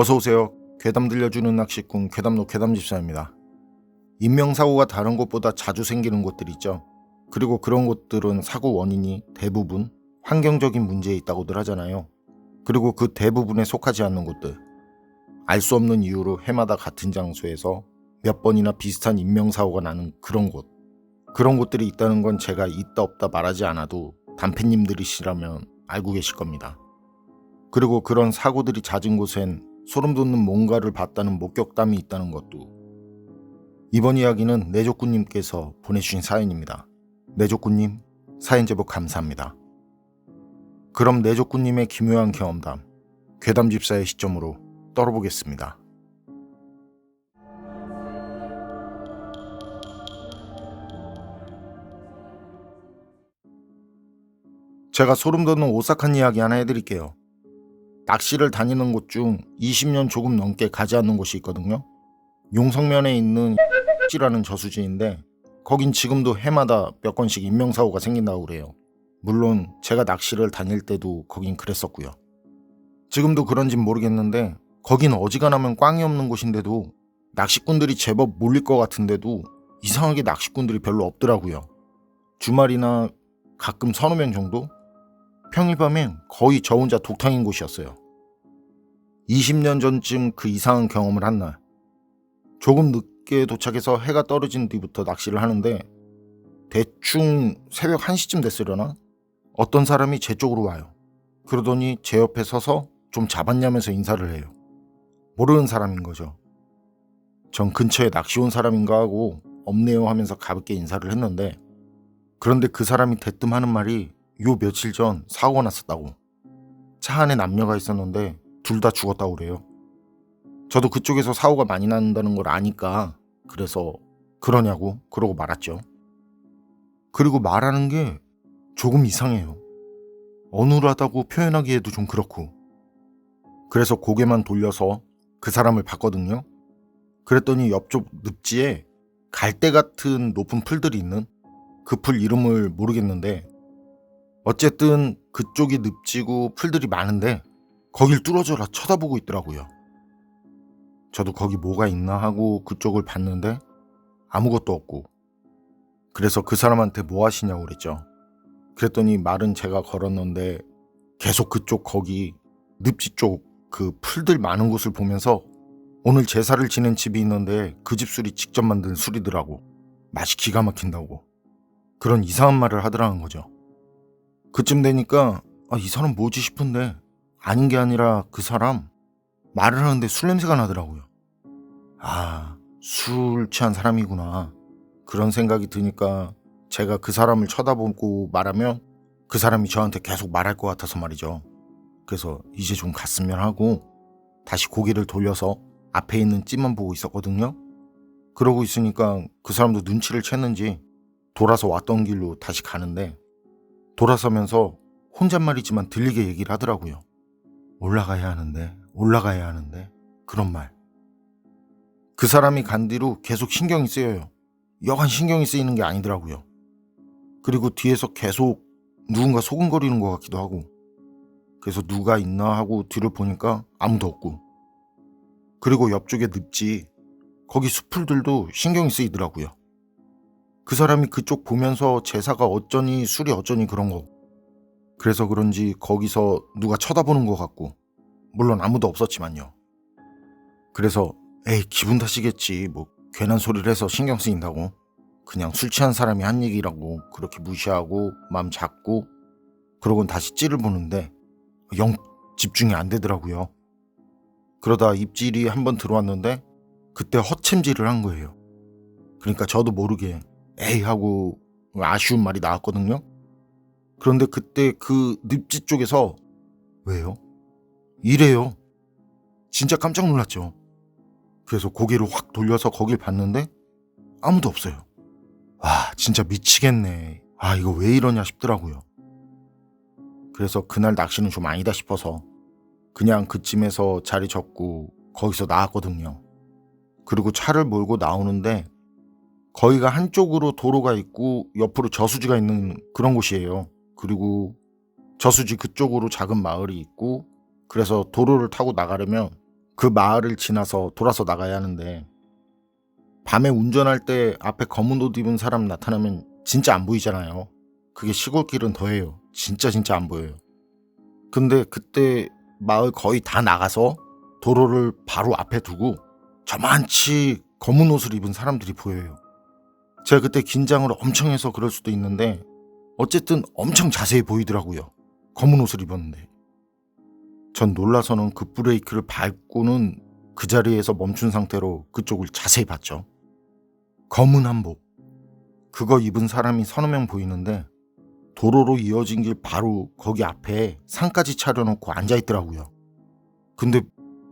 어서오세요. 괴담 들려주는 낚시꾼 괴담노 괴담집사입니다. 인명사고가 다른 곳보다 자주 생기는 곳들 있죠. 그리고 그런 곳들은 사고 원인이 대부분 환경적인 문제에 있다고들 하잖아요. 그리고 그 대부분에 속하지 않는 곳들. 알 수 없는 이유로 해마다 같은 장소에서 몇 번이나 비슷한 인명사고가 나는 그런 곳. 그런 곳들이 있다는 건 제가 있다 없다 말하지 않아도 단편님들이시라면 알고 계실 겁니다. 그리고 그런 사고들이 잦은 곳엔 소름 돋는 뭔가를 봤다는 목격담이 있다는 것도. 이번 이야기는 내조꾸님께서 보내주신 사연입니다. 내조꾸님, 사연 제보 감사합니다. 그럼 내조꾸님의 기묘한 경험담, 괴담집사의 시점으로 떨어보겠습니다. 제가 소름 돋는 오싹한 이야기 하나 해드릴게요. 낚시를 다니는 곳 중 20년 조금 넘게 가지 않는 곳이 있거든요. 용성면에 있는 라는 저수지인데 거긴 지금도 해마다 몇 건씩 인명사고가 생긴다고 그래요. 물론 제가 낚시를 다닐 때도 거긴 그랬었고요. 지금도 그런진 모르겠는데 거긴 어지간하면 꽝이 없는 곳인데도 낚시꾼들이 제법 몰릴 것 같은데도 이상하게 낚시꾼들이 별로 없더라고요. 주말이나 가끔 서너 명 정도? 평일 밤엔 거의 저 혼자 독탕인 곳이었어요. 20년 전쯤 그 이상한 경험을 한 날, 조금 늦게 도착해서 해가 떨어진 뒤부터 낚시를 하는데 대충 새벽 1시쯤 됐으려나? 어떤 사람이 제 쪽으로 와요. 그러더니 제 옆에 서서 좀 잡았냐면서 인사를 해요. 모르는 사람인 거죠. 전 근처에 낚시 온 사람인가 하고 없네요 하면서 가볍게 인사를 했는데, 그런데 그 사람이 대뜸 하는 말이 요 며칠 전 사고가 났었다고. 차 안에 남녀가 있었는데 둘 다 죽었다고 그래요. 저도 그쪽에서 사고가 많이 난다는 걸 아니까 그래서 그러냐고 그러고 말았죠. 그리고 말하는 게 조금 이상해요. 어눌하다고 표현하기에도 좀 그렇고. 그래서 고개만 돌려서 그 사람을 봤거든요. 그랬더니 옆쪽 늪지에 갈대 같은 높은 풀들이 있는, 그 풀 이름을 모르겠는데 어쨌든 그쪽이 늪지고 풀들이 많은데 거길 뚫어져라 쳐다보고 있더라고요. 저도 거기 뭐가 있나 하고 그쪽을 봤는데 아무것도 없고, 그래서 그 사람한테 뭐 하시냐고 그랬죠. 그랬더니 말은 제가 걸었는데 계속 그쪽 거기 늪지 쪽 그 풀들 많은 곳을 보면서 오늘 제사를 지낸 집이 있는데 그 집 술이 직접 만든 술이더라고. 맛이 기가 막힌다고. 그런 이상한 말을 하더라는 거죠. 그쯤 되니까 이 사람 뭐지 싶은데 아닌 게 아니라 그 사람 말을 하는데 술 냄새가 나더라고요. 술 취한 사람이구나. 그런 생각이 드니까 제가 그 사람을 쳐다보고 말하면 그 사람이 저한테 계속 말할 것 같아서 말이죠. 그래서 이제 좀 갔으면 하고 다시 고개를 돌려서 앞에 있는 찜만 보고 있었거든요. 그러고 있으니까 그 사람도 눈치를 챘는지 돌아서 왔던 길로 다시 가는데 돌아서면서 혼잣말이지만 들리게 얘기를 하더라고요. 올라가야 하는데 그런 말. 그 사람이 간 뒤로 계속 신경이 쓰여요. 여간 신경이 쓰이는 게 아니더라고요. 그리고 뒤에서 계속 누군가 소근거리는 것 같기도 하고, 그래서 누가 있나 하고 뒤를 보니까 아무도 없고, 그리고 옆쪽에 늪지 거기 수풀들도 신경이 쓰이더라고요. 그 사람이 그쪽 보면서 제사가 어쩌니 술이 어쩌니 그런 거. 그래서 그런지 거기서 누가 쳐다보는 것 같고, 물론 아무도 없었지만요. 그래서 에이 기분 탓이겠지, 뭐 괜한 소리를 해서 신경 쓰인다고, 그냥 술 취한 사람이 한 얘기라고 그렇게 무시하고 마음 잡고 그러곤 다시 찌를 보는데 영 집중이 안 되더라고요. 그러다 입질이 한번 들어왔는데 그때 허챔질을 한 거예요. 그러니까 저도 모르게 에이 하고 아쉬운 말이 나왔거든요. 그런데 그때 그 늪지 쪽에서 왜요? 이래요. 진짜 깜짝 놀랐죠. 그래서 고개를 확 돌려서 거길 봤는데 아무도 없어요. 진짜 미치겠네. 이거 왜 이러냐 싶더라고요. 그래서 그날 낚시는 좀 아니다 싶어서 그냥 그쯤에서 자리 접고 거기서 나왔거든요. 그리고 차를 몰고 나오는데 거기가 한쪽으로 도로가 있고 옆으로 저수지가 있는 그런 곳이에요. 그리고 저수지 그쪽으로 작은 마을이 있고, 그래서 도로를 타고 나가려면 그 마을을 지나서 돌아서 나가야 하는데 밤에 운전할 때 앞에 검은 옷 입은 사람 나타나면 진짜 안 보이잖아요. 그게 시골길은 더해요. 진짜 안 보여요. 근데 그때 마을 거의 다 나가서 도로를 바로 앞에 두고 저만치 검은 옷을 입은 사람들이 보여요. 제가 그때 긴장을 엄청 해서 그럴 수도 있는데 어쨌든 엄청 자세히 보이더라고요. 검은 옷을 입었는데. 전 놀라서는 그 브레이크를 밟고는 그 자리에서 멈춘 상태로 그쪽을 자세히 봤죠. 검은 한복. 그거 입은 사람이 서너 명 보이는데 도로로 이어진 길 바로 거기 앞에 상까지 차려놓고 앉아있더라고요. 근데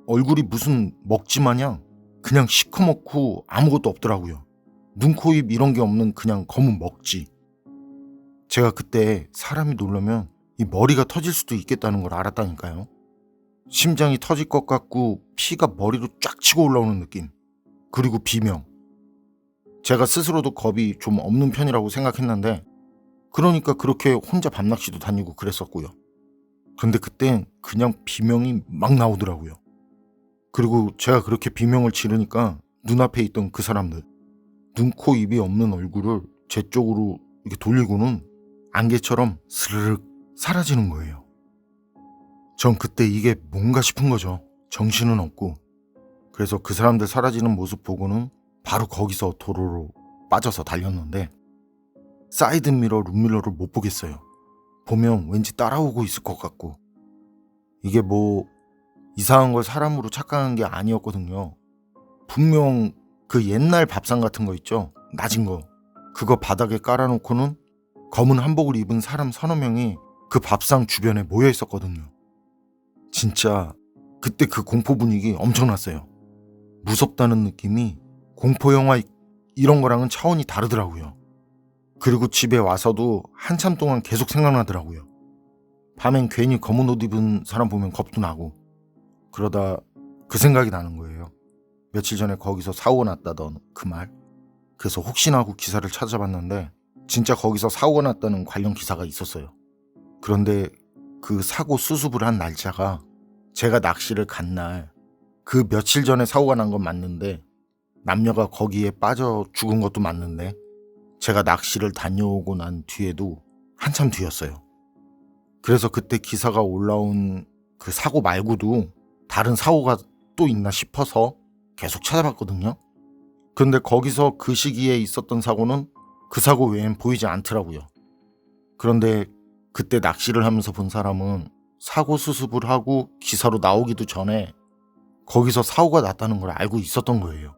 얼굴이 무슨 먹지 마냥 그냥 시커멓고 아무것도 없더라고요. 눈, 코, 입 이런 게 없는 그냥 검은 먹지. 제가 그때 사람이 놀라면 이 머리가 터질 수도 있겠다는 걸 알았다니까요. 심장이 터질 것 같고 피가 머리로 쫙 치고 올라오는 느낌. 그리고 비명. 제가 스스로도 겁이 좀 없는 편이라고 생각했는데 그러니까 그렇게 혼자 밤낚시도 다니고 그랬었고요. 근데 그땐 그냥 비명이 막 나오더라고요. 그리고 제가 그렇게 비명을 지르니까 눈앞에 있던 그 사람들, 눈, 코, 입이 없는 얼굴을 제 쪽으로 이렇게 돌리고는 안개처럼 스르륵 사라지는 거예요. 전 그때 이게 뭔가 싶은 거죠. 정신은 없고. 그래서 그 사람들 사라지는 모습 보고는 바로 거기서 도로로 빠져서 달렸는데 사이드미러, 룸미러를 못 보겠어요. 보면 왠지 따라오고 있을 것 같고. 이게 뭐 이상한 걸 사람으로 착각한 게 아니었거든요. 분명 그 옛날 밥상 같은 거 있죠? 낮은 거. 그거 바닥에 깔아놓고는 검은 한복을 입은 사람 서너 명이 그 밥상 주변에 모여 있었거든요. 진짜 그때 그 공포 분위기 엄청났어요. 무섭다는 느낌이 공포 영화 이런 거랑은 차원이 다르더라고요. 그리고 집에 와서도 한참 동안 계속 생각나더라고요. 밤엔 괜히 검은 옷 입은 사람 보면 겁도 나고. 그러다 그 생각이 나는 거예요. 며칠 전에 거기서 사고가 났다던 그 말. 그래서 혹시나 하고 기사를 찾아봤는데 진짜 거기서 사고가 났다는 관련 기사가 있었어요. 그런데 그 사고 수습을 한 날짜가 제가 낚시를 간 날, 그 며칠 전에 사고가 난 건 맞는데 남녀가 거기에 빠져 죽은 것도 맞는데 제가 낚시를 다녀오고 난 뒤에도 한참 뒤였어요. 그래서 그때 기사가 올라온 그 사고 말고도 다른 사고가 또 있나 싶어서 계속 찾아봤거든요. 근데 거기서 그 시기에 있었던 사고는 그 사고 외엔 보이지 않더라고요. 그런데 그때 낚시를 하면서 본 사람은 사고 수습을 하고 기사로 나오기도 전에 거기서 사고가 났다는 걸 알고 있었던 거예요.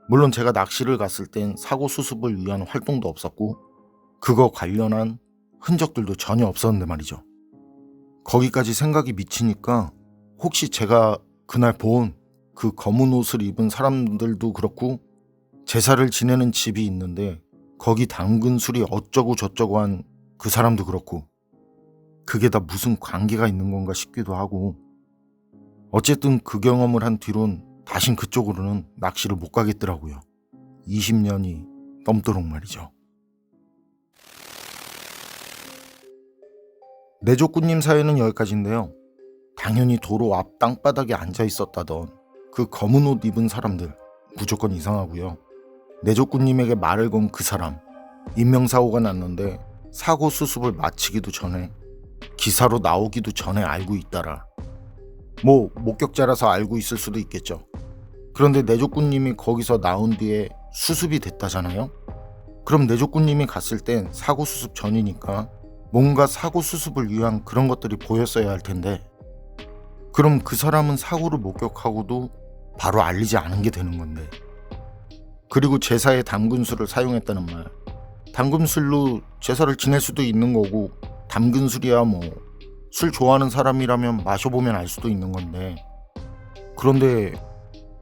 물론 제가 낚시를 갔을 땐 사고 수습을 위한 활동도 없었고 그거 관련한 흔적들도 전혀 없었는데 말이죠. 거기까지 생각이 미치니까 혹시 제가 그날 본 그 검은 옷을 입은 사람들도 그렇고 제사를 지내는 집이 있는데 거기 담근 술이 어쩌고 저쩌고 한 그 사람도 그렇고 그게 다 무슨 관계가 있는 건가 싶기도 하고 어쨌든 그 경험을 한 뒤론 다신 그쪽으로는 낚시를 못 가겠더라고요. 20년이 넘도록 말이죠. 내조꾸님 사연은 여기까지인데요. 당연히 도로 앞 땅바닥에 앉아 있었다던 그 검은 옷 입은 사람들 무조건 이상하고요. 내조꾸님에게 말을 건 그 사람, 인명사고가 났는데 사고 수습을 마치기도 전에 기사로 나오기도 전에 알고 있다라. 뭐 목격자라서 알고 있을 수도 있겠죠. 그런데 내조꾸님이 거기서 나온 뒤에 수습이 됐다잖아요. 그럼 내조꾸님이 갔을 땐 사고 수습 전이니까 뭔가 사고 수습을 위한 그런 것들이 보였어야 할 텐데 그럼 그 사람은 사고를 목격하고도 바로 알리지 않은 게 되는 건데. 그리고 제사에 담근 술을 사용했다는 말. 담근 술로 제사를 지낼 수도 있는 거고 담근 술이야 뭐 술 좋아하는 사람이라면 마셔보면 알 수도 있는 건데 그런데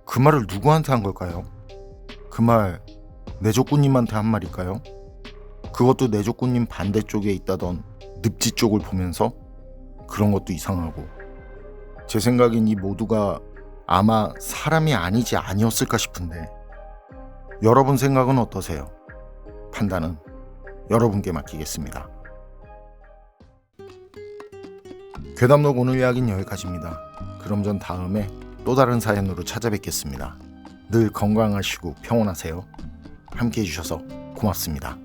그 말을 누구한테 한 걸까요? 그 말 내조꾸님한테 한 말일까요? 그것도 내조꾸님 반대쪽에 있다던 늪지 쪽을 보면서 그런 것도 이상하고 제 생각엔 이 모두가 아마 사람이 아니지 아니었을까 싶은데 여러분 생각은 어떠세요? 판단은 여러분께 맡기겠습니다. 괴담록 오늘 이야기는 여기까지입니다. 그럼 전 다음에 또 다른 사연으로 찾아뵙겠습니다. 늘 건강하시고 평온하세요. 함께 해주셔서 고맙습니다.